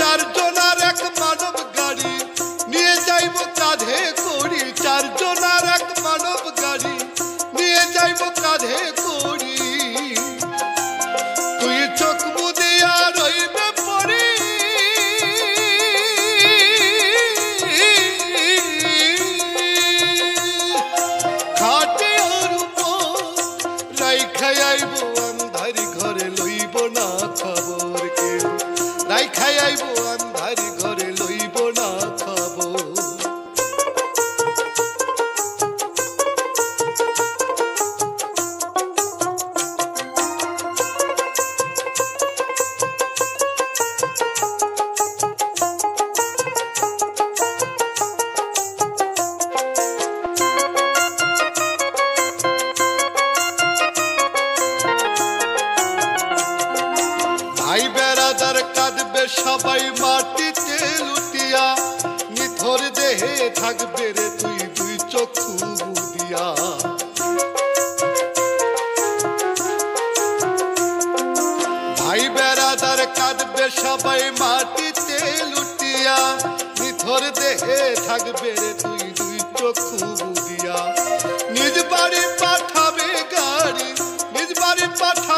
চারজনার এক মানব গাড়ি নিয়ে যাইব কাঁধে করি, চারজনার এক মানব গাড়ি নিয়ে যাইব কাঁধে করি। তুই চোখ মুদিয়া রইবে পড়ি, খাটে আর উপর রাইখাই আইব আন্ধারি ঘরে লইব না খবর কেউ, রাইখাই আইব আন্ধারি ঘরে লইব না খবর। ভাই বেড়াদার কাঁদবে সবাই মাটিতে লুটিয়া, নিথর দেহে থাকবে রে তুই দুই চক্ষু বুদিয়া। ভাই বেড়াদার কাঁদবে সবাই মাটিতে লুটিয়া, নিথর দেহে থাকবে রে তুই দুই চক্ষু বুদিয়া। নিজ বাড়ি পাঠাবে গাড়ি, নিজ বাড়ি পাঠা